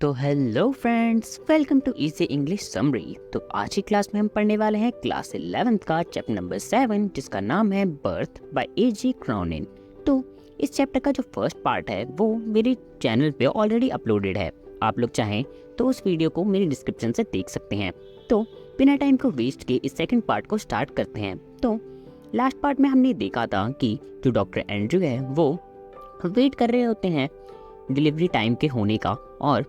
तो hello friends, welcome to easy English summary. तो आज की क्लास में हम पढ़ने वाले हैं क्लास 11th का चैप्टर नंबर 7 जिसका नाम है बर्थ बाय एजी क्रॉनिन। तो इस चैप्टर का जो फर्स्ट पार्ट है वो मेरे चैनल पे ऑलरेडी अपलोडेड है। आप लोग चाहें तो उस वीडियो को मेरी डिस्क्रिप्शन से देख सकते हैं। तो बिना टाइम को वेस्ट किए इस सेकेंड पार्ट को स्टार्ट करते हैं। तो लास्ट पार्ट में हमने देखा था कि जो डॉक्टर एंड्रयू है वो वेट कर रहे होते हैं डिलीवरी टाइम के होने का, और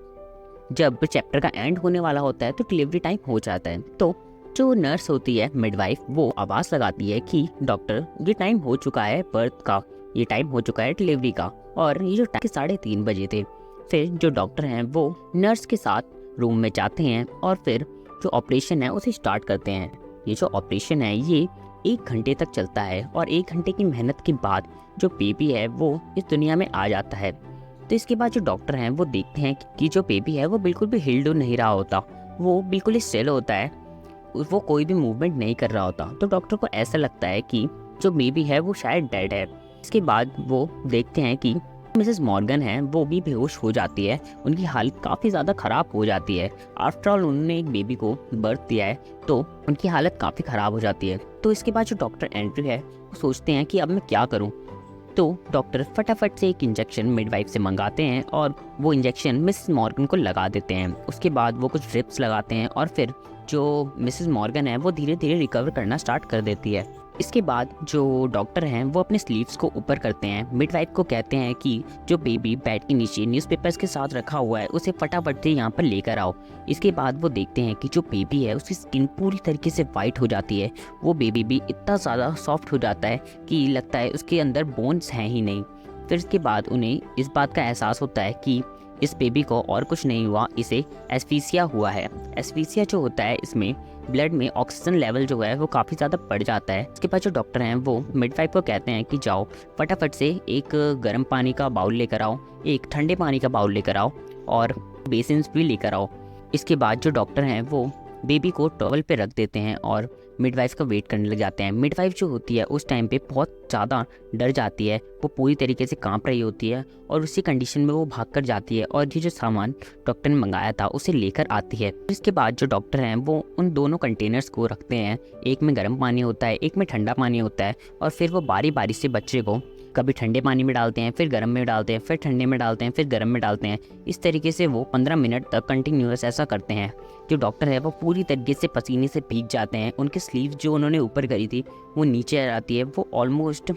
जब चैप्टर का एंड होने वाला होता है तो डिलीवरी टाइम हो जाता है। तो जो नर्स होती है, मिडवाइफ, वो आवाज़ लगाती है कि डॉक्टर ये टाइम हो चुका है बर्थ का, ये टाइम हो चुका है डिलीवरी का। और ये जो टाइम 3:30 बजे थे। फिर जो डॉक्टर हैं वो नर्स के साथ रूम में जाते हैं और फिर जो ऑपरेशन है उसे स्टार्ट करते हैं। ये जो ऑपरेशन है ये 1 घंटे तक चलता है और 1 घंटे की मेहनत के बाद जो बेबी है वो इस दुनिया में आ जाता है। तो इसके बाद जो डॉक्टर हैं वो देखते हैं कि जो बेबी है वो बिल्कुल भी हिल डुल नहीं रहा होता, वो बिल्कुल ही स्टिल होता है, वो कोई भी मूवमेंट नहीं कर रहा होता। तो डॉक्टर को ऐसा लगता है कि जो बेबी है वो शायद डेड है। इसके बाद वो देखते हैं कि मिसेस मॉर्गन है वो भी बेहोश हो जाती है, उनकी हालत काफ़ी ज़्यादा ख़राब हो जाती है। आफ्टर ऑल उन्होंने एक बेबी को बर्थ दिया है तो उनकी हालत काफ़ी ख़राब हो जाती है। तो इसके बाद जो डॉक्टर एंड्रयू है वो सोचते हैं कि अब मैं क्या करूँ। तो डॉक्टर फटाफट से एक इंजेक्शन मिडवाइफ से मंगाते हैं और वो इंजेक्शन मिसेस मॉर्गन को लगा देते हैं। उसके बाद वो कुछ ड्रिप्स लगाते हैं और फिर जो मिसेस मॉर्गन है वो धीरे धीरे रिकवर करना स्टार्ट कर देती है। इसके बाद जो डॉक्टर हैं वो अपने स्लीव्स को ऊपर करते हैं, मिडवाइफ को कहते हैं कि जो बेबी बेड के नीचे न्यूज़पेपर्स के साथ रखा हुआ है उसे फटाफट से यहाँ पर लेकर आओ। इसके बाद वो देखते हैं कि जो बेबी है उसकी स्किन पूरी तरीके से वाइट हो जाती है। वो बेबी भी इतना ज़्यादा सॉफ्ट हो जाता है कि लगता है उसके अंदर बोन्स हैं ही नहीं। फिर इसके बाद उन्हें इस बात का एहसास होता है कि इस बेबी को और कुछ नहीं हुआ, इसे एस्फीसिया हुआ है। एस्फीसिया जो होता है इसमें ब्लड में ऑक्सीजन लेवल जो है वो काफ़ी ज़्यादा बढ़ जाता है। इसके बाद जो डॉक्टर हैं वो मिडवाइफ को कहते हैं कि जाओ फटाफट से एक गर्म पानी का बाउल लेकर आओ, एक ठंडे पानी का बाउल लेकर आओ और बेसिन्स भी लेकर आओ। इसके बाद जो डॉक्टर हैं वो बेबी को टॉवल पे रख देते हैं और मिडवाइफ का वेट करने लग जाते हैं। मिडवाइफ जो होती है उस टाइम पे बहुत ज़्यादा डर जाती है, वो पूरी तरीके से कांप रही होती है और उसी कंडीशन में वो भाग कर जाती है और ये जो सामान डॉक्टर ने मंगाया था उसे लेकर आती है। इसके बाद जो डॉक्टर हैं वो उन दोनों कंटेनर्स को रखते हैं, एक में गर्म पानी होता है, एक में ठंडा पानी होता है, और फिर वो बारी बारी से बच्चे को कभी ठंडे पानी में डालते हैं, फिर गर्म में डालते हैं, फिर ठंडे में डालते हैं, फिर गर्म में डालते हैं। इस तरीके से वो 15 मिनट तक कंटिन्यूअस ऐसा करते हैं। जो डॉक्टर है वो पूरी तरीके से पसीने से भीग जाते हैं, उनके स्लीव्स जो उन्होंने ऊपर करी थी वो नीचे आ जाती है, वो ऑलमोस्ट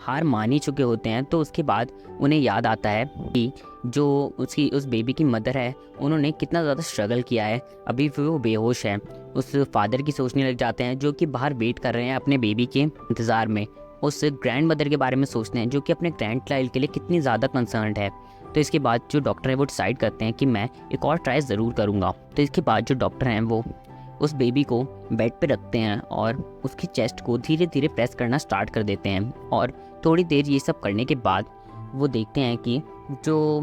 हार मान ही चुके होते हैं। तो उसके बाद उन्हें याद आता है कि जो उस बेबी की मदर है उन्होंने कितना ज़्यादा स्ट्रगल किया है, अभी वो बेहोश है। उस फादर की सोचने लग जाते हैं जो कि बाहर वेट कर रहे हैं अपने बेबी के इंतज़ार में। उस ग्रैंड मदर के बारे में सोचते हैं जो कि अपने ग्रैंड चाइल्ड के लिए कितनी ज़्यादा कंसर्न्ड है। तो इसके बाद जो डॉक्टर है वो डिसाइड करते हैं कि मैं एक और ट्राई ज़रूर करूँगा। तो इसके बाद जो डॉक्टर हैं वो उस बेबी को बेड पे रखते हैं और उसकी चेस्ट को धीरे धीरे प्रेस करना स्टार्ट कर देते हैं। और थोड़ी देर ये सब करने के बाद वो देखते हैं कि जो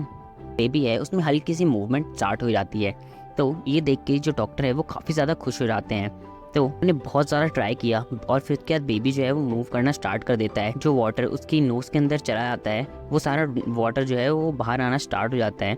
बेबी है उसमें हल्की सी मूवमेंट स्टार्ट हो जाती है। तो ये देख के जो डॉक्टर है वो काफ़ी ज़्यादा खुश हो जाते हैं। तो उन्हें बहुत ज़्यादा ट्राई किया और फिर उसके बाद बेबी जो है वो मूव करना स्टार्ट कर देता है। जो वाटर उसकी नोज़ के अंदर चला जाता है वो सारा वाटर जो है वो बाहर आना स्टार्ट हो जाता है।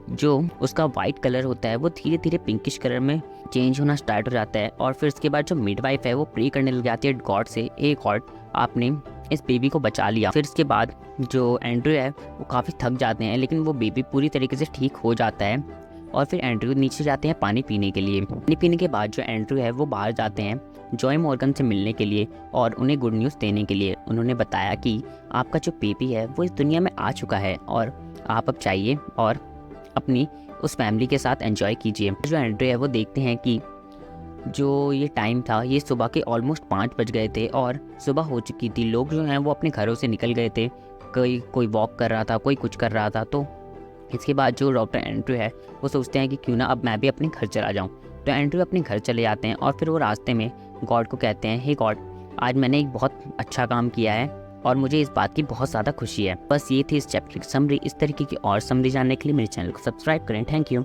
जो उसका वाइट कलर होता है वो धीरे धीरे पिंकिश कलर में चेंज होना स्टार्ट हो जाता है। और फिर उसके बाद जो मिडवाइफ है वो प्रे करने लग जाती है गॉड से, ए गॉड आपने इस बेबी को बचा लिया। फिर इसके बाद जो एंड्रयू है वो काफ़ी थक जाते हैं, लेकिन वो बेबी पूरी तरीके से ठीक हो जाता है। और फिर एंड्रयू नीचे जाते हैं पानी पीने के लिए। पानी पीने के बाद जो एंड्रयू है वो बाहर जाते हैं जॉय मॉर्गन से मिलने के लिए और उन्हें गुड न्यूज़ देने के लिए। उन्होंने बताया कि आपका जो बेबी है वो इस दुनिया में आ चुका है और आप अब चाहिए और अपनी उस फैमिली के साथ एंजॉय कीजिए। जो एंड्रयू है वो देखते हैं कि जो ये टाइम था ये सुबह के ऑलमोस्ट 5 बज गए थे और सुबह हो चुकी थी। लोग जो हैं वो अपने घरों से निकल गए थे, कोई वॉक कर रहा था, कोई कुछ कर रहा था। तो इसके बाद जो डॉक्टर एंड्रयू है वो सोचते हैं कि क्यों ना अब मैं भी अपने घर चला जाऊं। तो एंड्रयू अपने घर चले जाते हैं और फिर वो रास्ते में गॉड को कहते हैं, हे गॉड आज मैंने एक बहुत अच्छा काम किया है और मुझे इस बात की बहुत ज़्यादा खुशी है। बस ये थी इस चैप्टर की समरी। इस तरीके की और समरी जानने के लिए मेरे चैनल को सब्सक्राइब करें। Thank you.